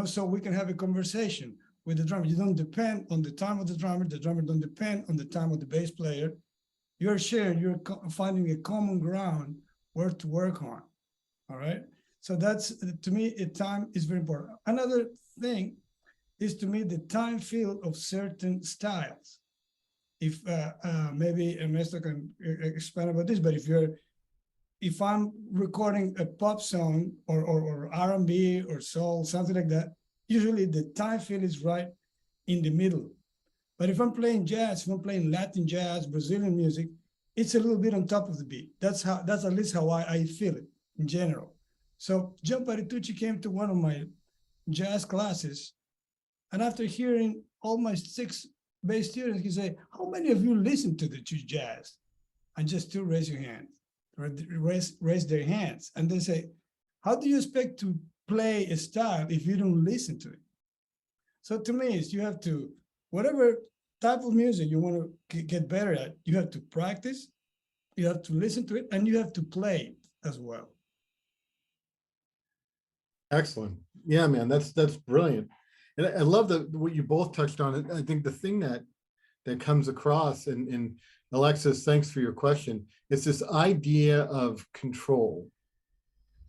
Speaker 3: so we can have a conversation with the drummer. You don't depend on the time of the drummer don't depend on the time of the bass player. You're sharing, you're finding a common ground where to work on, all right? So that's, to me, time is very important. Another thing is, to me, the time feel of certain styles. If maybe Ernesto can expand about this, but if I'm recording a pop song or R&B or soul, something like that, usually the time feel is right in the middle. But if I'm playing jazz, if I'm playing Latin jazz, Brazilian music, it's a little bit on top of the beat. That's at least how I feel it in general. So John Paritucci came to one of my jazz classes, and after hearing all my 6 bass students, he said, how many of you listen to the jazz? And just 2 raise your hand. Raise their hands, and they say, how do you expect to play a style if you don't listen to it? So to me, is you have to, whatever type of music you want to get better at, you have to practice, you have to listen to it, and you have to play it as well.
Speaker 1: Excellent. Yeah, man, that's brilliant. And I love what you both touched on. I think the thing that comes across, and Alexis, thanks for your question, it's this idea of control.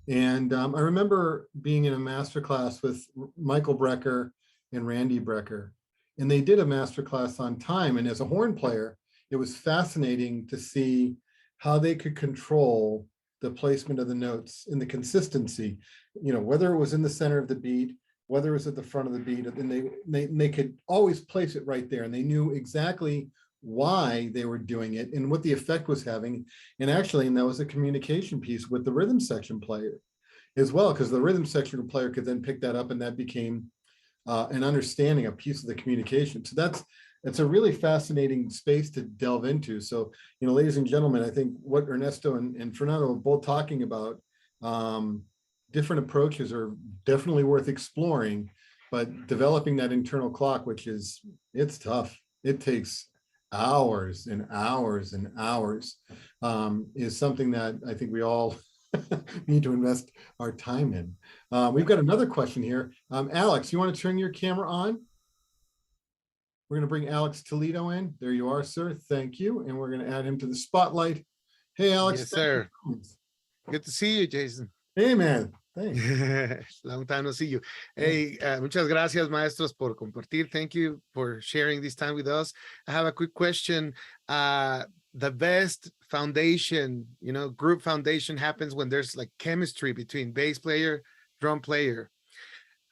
Speaker 1: And I remember being in a masterclass with Michael Brecker and Randy Brecker, and they did a masterclass on time. And as a horn player, it was fascinating to see how they could control the placement of the notes and the consistency, whether it was in the center of the beat, whether it was at the front of the beat, and they could always place it right there. And they knew exactly why they were doing it and what the effect was having. And that was a communication piece with the rhythm section player as well, because the rhythm section player could then pick that up, and that became an understanding, a piece of the communication. So it's a really fascinating space to delve into. So, ladies and gentlemen, I think what Ernesto and Fernando are both talking about, different approaches are definitely worth exploring, but developing that internal clock, it's tough. It takes hours and hours and hours, is something that I think we all need to invest our time in. We've got another question here. Alex, you want to turn your camera on? We're going to bring Alex Toledo in. There you are, sir. Thank you. And we're going to add him to the spotlight. Hey, Alex.
Speaker 6: Yes, sir. Good to see you, Jason.
Speaker 1: Hey, man. Thanks.
Speaker 6: Long time no see you. Hey, muchas gracias, maestros, por compartir. Thank you for sharing this time with us. I have a quick question. The best foundation, group foundation happens when there's like chemistry between bass player, drum player.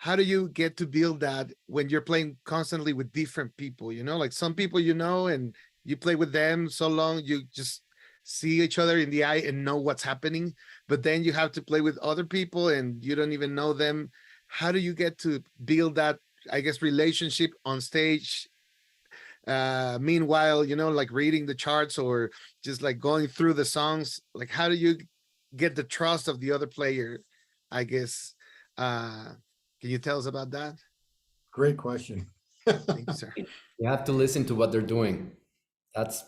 Speaker 6: How do you get to build that when you're playing constantly with different people? Like some people, and you play with them so long, you just see each other in the eye and know what's happening, but then you have to play with other people and you don't even know them. How do you get to build that, I guess, relationship on stage? Meanwhile, like reading the charts or just like going through the songs, like how do you get the trust of the other player? I guess, can you tell us about that?
Speaker 1: Great question.
Speaker 6: Thank you, sir.
Speaker 4: You have to listen to what they're doing. That's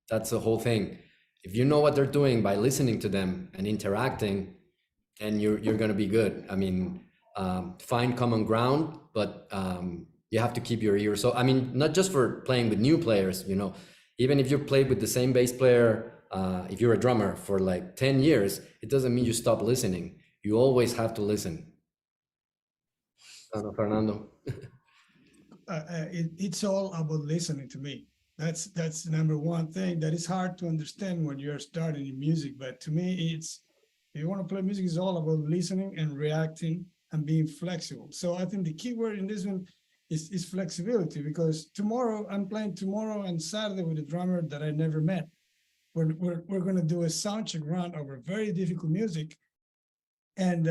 Speaker 4: the whole thing. If you know what they're doing by listening to them and interacting, then you're going to be good. I mean, find common ground, but you have to keep your ears. So, I mean, not just for playing with new players, even if you played with the same bass player, if you're a drummer for like 10 years, it doesn't mean you stop listening. You always have to listen. Fernando.
Speaker 3: It's all about listening to me. That's the number one thing that is hard to understand when you're starting in music. But to me, if you want to play music, it's all about listening and reacting and being flexible. So I think the key word in this one is flexibility, because I'm playing tomorrow and Saturday with a drummer that I never met. We're going to do a sound check run over very difficult music, and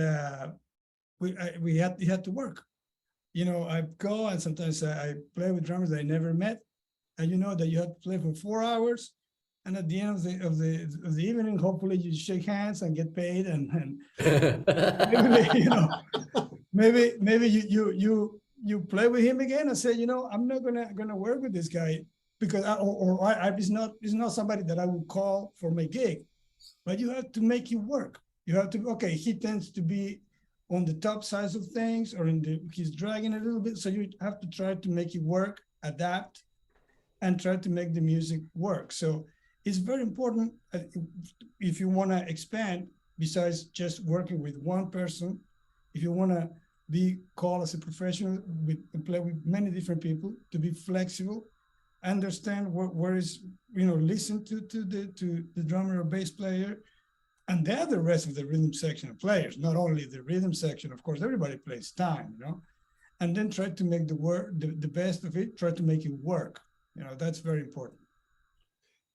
Speaker 3: we had to work. I go and sometimes I play with drummers that I never met. And that you have to play for 4 hours, and at the end of the evening, hopefully you shake hands and get paid, and maybe you play with him again and say, I'm not gonna work with this guy because it's not somebody that I would call for my gig. But you have to make it work. You have to, okay, he tends to be on the top side of things, or he's dragging a little bit, so you have to try to make it work, adapt, and try to make the music work. So it's very important if you want to expand, besides just working with one person, if you want to be called as a professional and play with many different people, to be flexible, understand where is, listen to the drummer or bass player, and the rest of the rhythm section of players, not only the rhythm section, of course, everybody plays time, and then try to make the best of it, try to make it work. That's very important.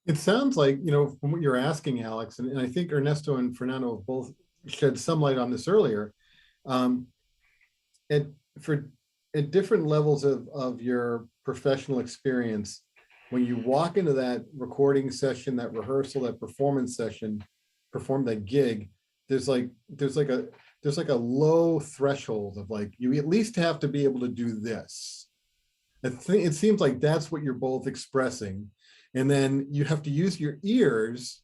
Speaker 1: It sounds like, from what you're asking, Alex, and I think Ernesto and Fernando have both shed some light on this earlier, at different levels of your professional experience, when you walk into that recording session, that rehearsal, that performance session, perform that gig, there's like a low threshold of like, you at least have to be able to do this. It seems like that's what you're both expressing. And then you have to use your ears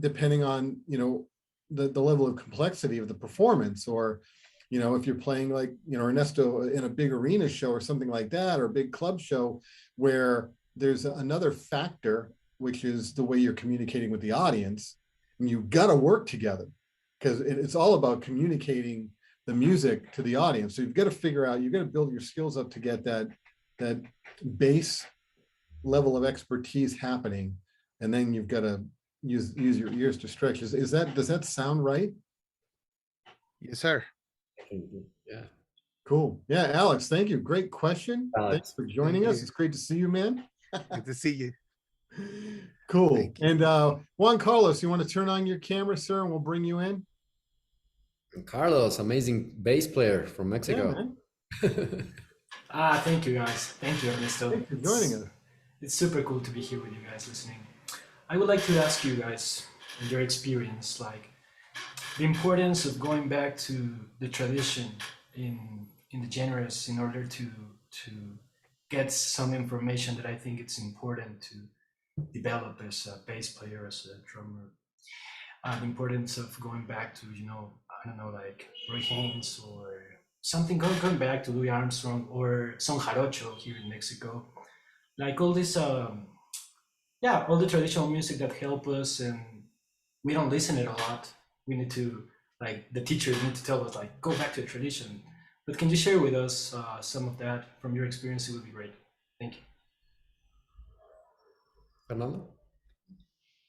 Speaker 1: depending on, the level of complexity of the performance, or, if you're playing like, Ernesto in a big arena show or something like that, or a big club show where there's another factor, which is the way you're communicating with the audience, and you've got to work together because it's all about communicating the music to the audience. So you've got to figure out, you've got to build your skills up to get that base level of expertise happening. And then you've got to use your ears to stretch. Does that sound right?
Speaker 6: Yes, sir.
Speaker 4: Yeah.
Speaker 1: Cool. Yeah, Alex, thank you. Great question.
Speaker 4: Alex,
Speaker 1: thanks for joining us. It's great to see you, man.
Speaker 6: Good to see you.
Speaker 1: Cool. And Juan Carlos, you want to turn on your camera, sir, and we'll bring you in?
Speaker 4: Carlos, amazing bass player from Mexico.
Speaker 1: Yeah,
Speaker 7: Thank you guys. Thank you, Ernesto.
Speaker 1: thanks for joining us.
Speaker 7: It's super cool to be here with you guys listening. I would like to ask you guys, in your experience, like the importance of going back to the tradition in the genres in order to get some information that I think it's important to develop as a bass player, as a drummer. The importance of going back to, I don't know, like Roy Haynes or something going back to Louis Armstrong or Son Jarocho here in Mexico, like all this, yeah, all the traditional music that help us, and we don't listen it a lot. We need to, like, the teachers need to tell us, like, go back to the tradition. But can you share with us some of that from your experience? It would be great. Thank you.
Speaker 4: Fernando?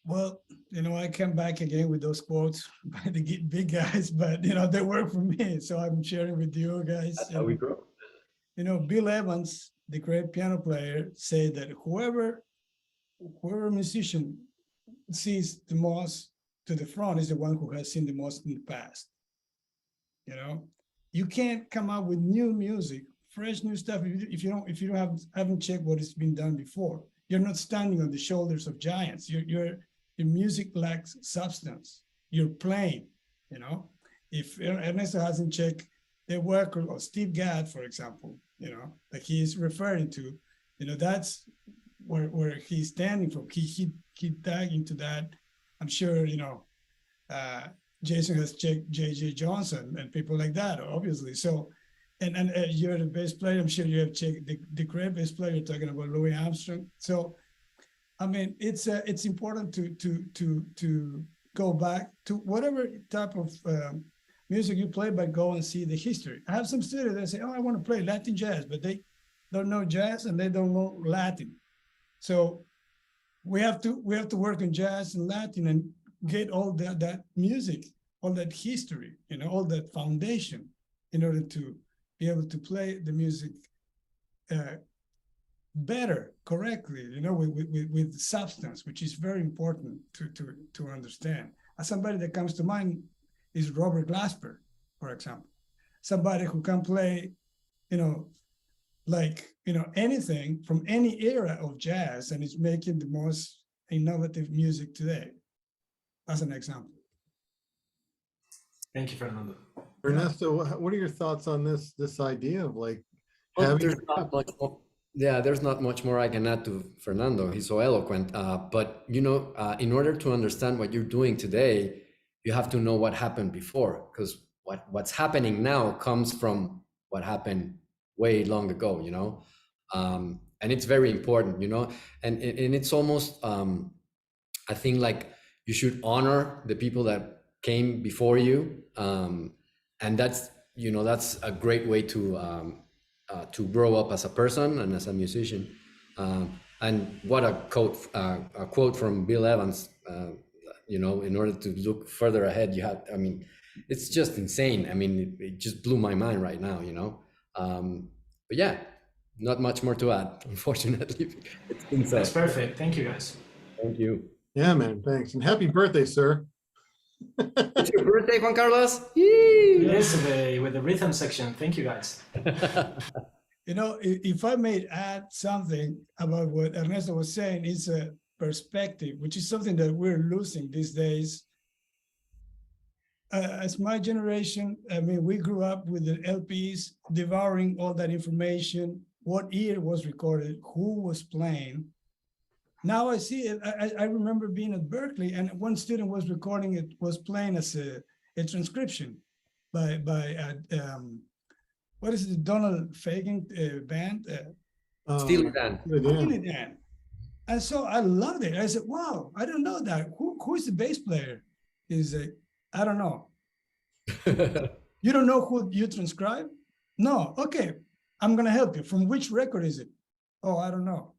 Speaker 3: Well, I come back again with those quotes by the big guys, but they work for me. So I'm sharing with you guys.
Speaker 4: That's how we grow.
Speaker 3: Bill Evans, the great piano player, said that whoever musician sees the most to the front is the one who has seen the most in the past. You can't come up with new music, fresh new stuff if you haven't checked what has been done before. You're not standing on the shoulders of giants. Your music lacks substance. You're playing. If Ernesto hasn't checked the work of Steve Gadd, for example, that he's referring to, that's where he's standing from. He dug into that. I'm sure Jason has checked J.J. Johnson and people like that, obviously. So, and you're the bass player. I'm sure you have checked the great bass player. You're talking about Louis Armstrong. So, I mean, it's important to go back to whatever type of music you play, but go and see the history. I have some students that say, "Oh, I want to play Latin jazz," but they don't know jazz and they don't know Latin. So we have to work on jazz and Latin and get all that music, all that history, all that foundation, in order to be able to play the music better, correctly, with substance, which is very important to understand. Somebody that comes to mind is Robert Glasper, for example. Somebody who can play, anything from any era of jazz, and is making the most innovative music today, as an example.
Speaker 7: Thank you, Fernando.
Speaker 1: Ernesto, what are your thoughts on this idea of
Speaker 4: Well,
Speaker 1: having?
Speaker 4: there's not much more. Yeah, there's not much more I can add to Fernando. He's so eloquent. But in order to understand what you're doing today, you have to know what happened before, because what's happening now comes from what happened way long ago. And it's very important. And it's almost I think, like, you should honor the people that came before you, and that's a great way to grow up as a person and as a musician. And what a quote from Bill Evans. In order to look further ahead, it's just insane. It just blew my mind right now. But yeah, not much more to add, unfortunately. It's been
Speaker 7: That's perfect. Thank you, guys.
Speaker 4: Thank you.
Speaker 1: Yeah, man, thanks. And happy birthday, sir.
Speaker 4: It's your birthday, Juan Carlos.
Speaker 7: Yesterday with the rhythm section. Thank you, guys.
Speaker 3: If I may add something about what Ernesto was saying, is a perspective, which is something that we're losing these days. As my generation, we grew up with the LPs, devouring all that information, what year was recorded, who was playing. Now I see it. I remember being at Berklee, and one student was recording it, was playing as a transcription by what is it, Donald Fagen band?
Speaker 4: Steely Dan.
Speaker 3: Steely Dan. And so I loved it. I said, wow, I don't know that. Who's the bass player? He's like, I don't know. You don't know who you transcribe? No. Okay, I'm going to help you. From which record is it? Oh, I don't know.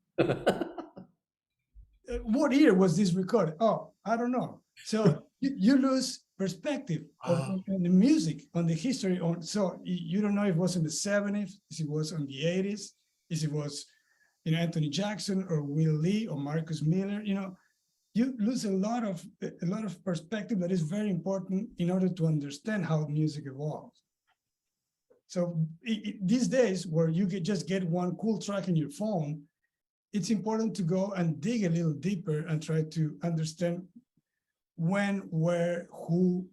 Speaker 3: What year was this recorded? Oh, I don't know. So you lose perspective on the music, on the history. So you don't know if it was in the 70s, if it was on the 80s, if it was Anthony Jackson or Will Lee or Marcus Miller. You lose a lot of perspective that is very important in order to understand how music evolves. So these days, where you could just get one cool track in your phone, it's important to go and dig a little deeper and try to understand when, where, who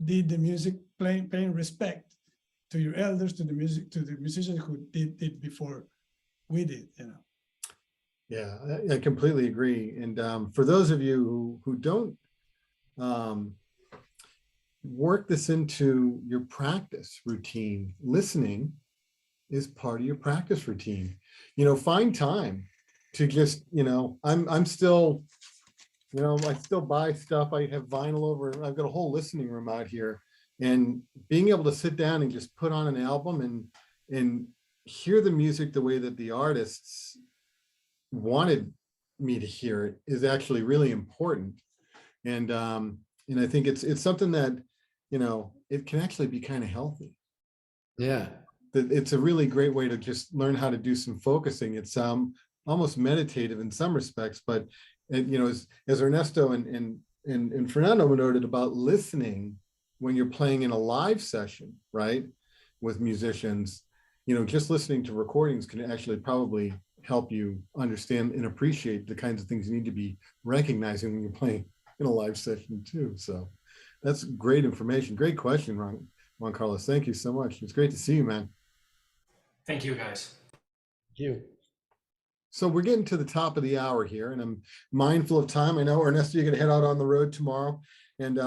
Speaker 3: did the music, paying respect to your elders, to the musicians who did it before we did.
Speaker 1: Yeah, I completely agree. And for those of you who don't work this into your practice routine. Listening is part of your practice routine. Find time to just, I'm still, I still buy stuff. I have vinyl over, I've got a whole listening room out here, and being able to sit down and just put on an album and hear the music the way that the artists wanted me to hear it is actually really important. And I think it's something that, it can actually be kind of healthy.
Speaker 4: Yeah.
Speaker 1: It's a really great way to just learn how to do some focusing. It's almost meditative in some respects, but as Ernesto and Fernando noted about listening when you're playing in a live session, right, with musicians, just listening to recordings can actually probably help you understand and appreciate the kinds of things you need to be recognizing when you're playing in a live session too. So that's great information. Great question, Juan Carlos. Thank you so much. It's great to see you, man.
Speaker 7: Thank you, guys.
Speaker 4: Thank you.
Speaker 1: So we're getting to the top of the hour here, and I'm mindful of time. I know, Ernesto, you're going to head out on the road tomorrow, and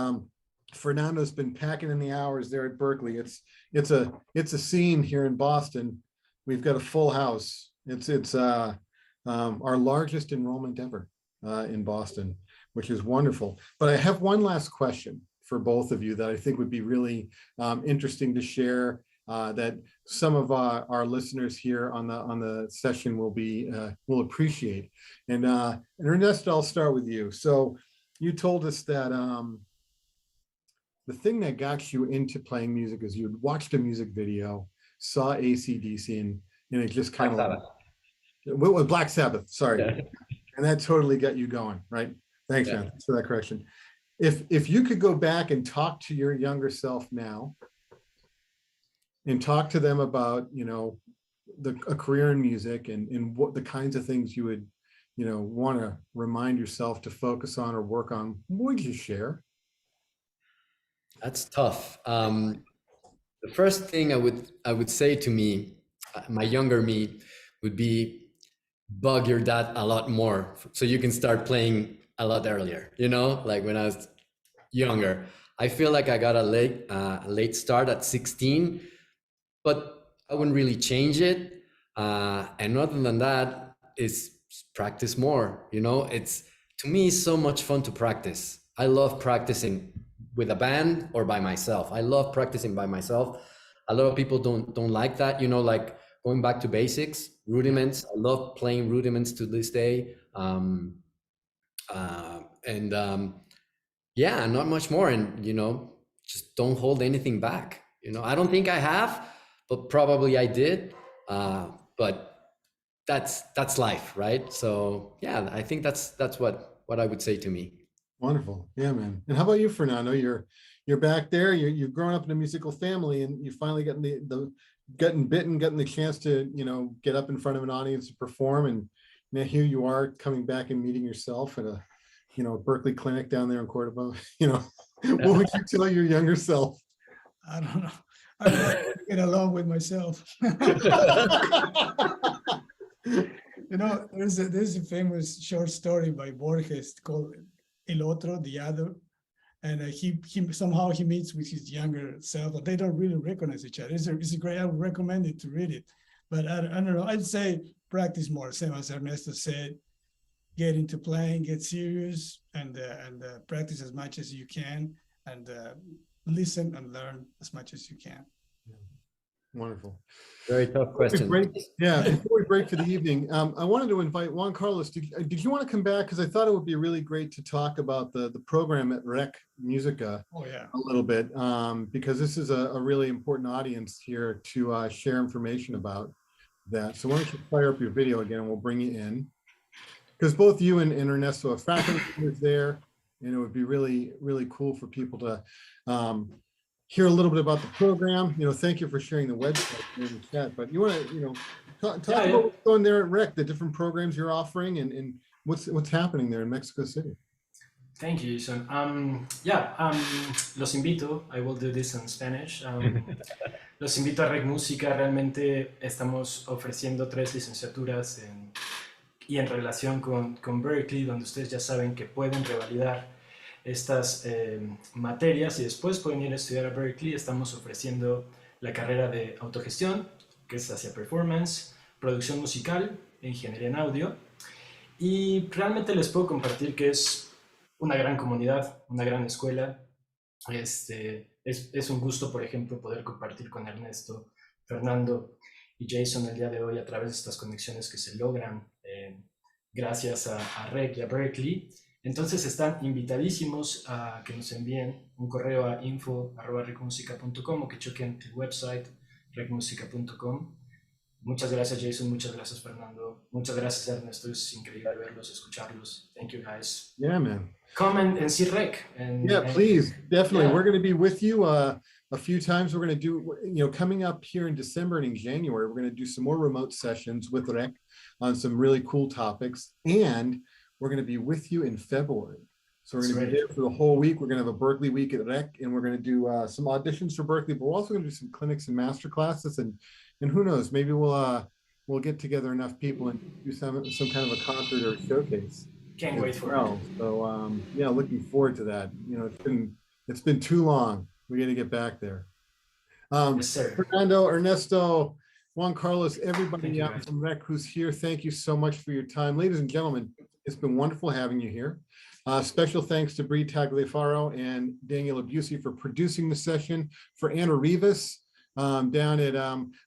Speaker 1: Fernando's been packing in the hours there at Berklee. It's a scene here in Boston. We've got a full house. It's our largest enrollment ever in Boston, which is wonderful. But I have one last question for both of you that I think would be really interesting to share. That some of our listeners here on the session will appreciate. And Ernesto, I'll start with you. So you told us that the thing that got you into playing music is you'd watched a music video, saw AC/DC, and it just kind of with Black Sabbath, sorry. Yeah. And that totally got you going, right? Thanks, man. Thanks for that correction. If you could go back and talk to your younger self now, and talk to them about, a career in music and what the kinds of things you would, want to remind yourself to focus on or work on, what would you share?
Speaker 4: That's tough. The first thing I would say to me, my younger me, would be bug your dad a lot more so you can start playing a lot earlier. Like when I was younger, I feel like I got a late start at 16. But I wouldn't really change it. And other than that, is practice more. It's, to me, so much fun to practice. I love practicing with a band or by myself. I love practicing by myself. A lot of people don't like that. Like going back to basics, rudiments. I love playing rudiments to this day. Yeah, not much more. And just don't hold anything back. I don't think I have. But probably I did, but that's life, right? So yeah, I think that's what I would say to me.
Speaker 1: Wonderful, yeah, man. And how about you, Fernando? You're back there. You've grown up in a musical family, and you finally gotten getting the chance to get up in front of an audience to perform. And now here you are coming back and meeting yourself at a Berklee clinic down there in Cordoba. What would you tell your younger self?
Speaker 3: I don't know. I don't know how to get along with myself. There's a famous short story by Borges called El Otro, the Other, and he somehow he meets with his younger self, but they don't really recognize each other. It's a great. I would recommend it to read it, but I don't know. I'd say practice more. Same as Ernesto said, get into playing, get serious, and practice as much as you can, and listen and learn as much as you can.
Speaker 1: Wonderful.
Speaker 4: Very tough question.
Speaker 1: Yeah, before we break for the evening, I wanted to invite Juan Carlos. Did you want to come back? Because I thought it would be really great to talk about the program at Rec Musica a little bit, because this is a really important audience here to share information about that. So why don't you fire up your video again, and we'll bring you in. Because both you and Ernesto are faculty members there, and it would be really, really cool for people to hear a little bit about the program. Thank you for sharing the website in the chat. But you want to, talk about what's going there at Rec, the different programs you're offering, and what's happening there in Mexico City.
Speaker 7: Thank you, Jason. Los invito. I will do this in Spanish. Los invito a Rec Música. Realmente estamos ofreciendo 3 licenciaturas y en relación con Berklee, donde ustedes ya saben que pueden revalidar estas materias y después pueden ir a estudiar a Berklee. Estamos ofreciendo la carrera de autogestión, que es hacia performance, producción musical e ingeniería en audio. Y realmente les puedo compartir que es una gran comunidad, una gran escuela. Es un gusto, por ejemplo, poder compartir con Ernesto, Fernando y Jason el día de hoy a través de estas conexiones que se logran gracias a REC y a Berklee. Entonces están invitadísimos a que nos envíen un correo a info@recmusica.com o que chequen el website recmusica.com. Muchas gracias, Jason. Muchas gracias, Fernando. Muchas gracias, Ernesto. Es increíble verlos, escucharlos. Thank you, guys.
Speaker 1: Yeah, man.
Speaker 7: Come and see Rec.
Speaker 1: Yeah, please, definitely.
Speaker 7: yeah.
Speaker 1: We're going to be with you a few times. We're going to do, coming up here in December and in January, we're going to do some more remote sessions with Rec on some really cool topics. And we're going to be with you in February. So we're going to be there for the whole week. We're going to have a Berklee week at Rec, and we're going to do some auditions for Berklee, but we're also going to do some clinics and master classes. And who knows, maybe we'll get together enough people and do some kind of a concert or a showcase.
Speaker 7: Can't wait for
Speaker 1: it. So yeah, looking forward to that. It's been too long. We got to get back there.
Speaker 7: Yes, sir.
Speaker 1: Fernando, Ernesto, Juan Carlos, everybody
Speaker 7: you,
Speaker 1: from Rec who's here, thank you so much for your time. Ladies and gentlemen, it's been wonderful having you here. Special thanks to Bree Tagliaferro and Daniel Abusi for producing the session, for Anna Rivas down at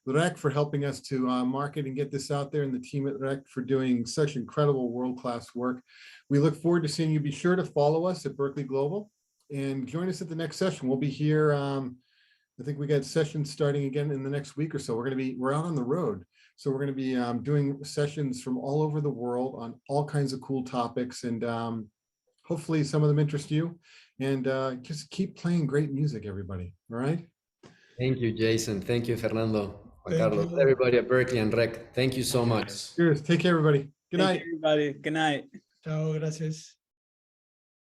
Speaker 1: Rec for helping us to market and get this out there, and the team at Rec for doing such incredible world-class work. We look forward to seeing you. Be sure to follow us at Berklee Global and join us at the next session. We'll be here. I think we got sessions starting again in the next week or so. We're out on the road. So we're going to be doing sessions from all over the world on all kinds of cool topics, and hopefully some of them interest you. And just keep playing great music, everybody. All right.
Speaker 4: Thank you, Jason. Thank you, Fernando. Juan
Speaker 3: Thank
Speaker 4: Carlos,
Speaker 3: you.
Speaker 4: everybody at Berklee and Rec. Thank you so much.
Speaker 1: Cheers. Take care, everybody. Good night.
Speaker 8: Thank you, everybody. Good night.
Speaker 3: Chao, gracias.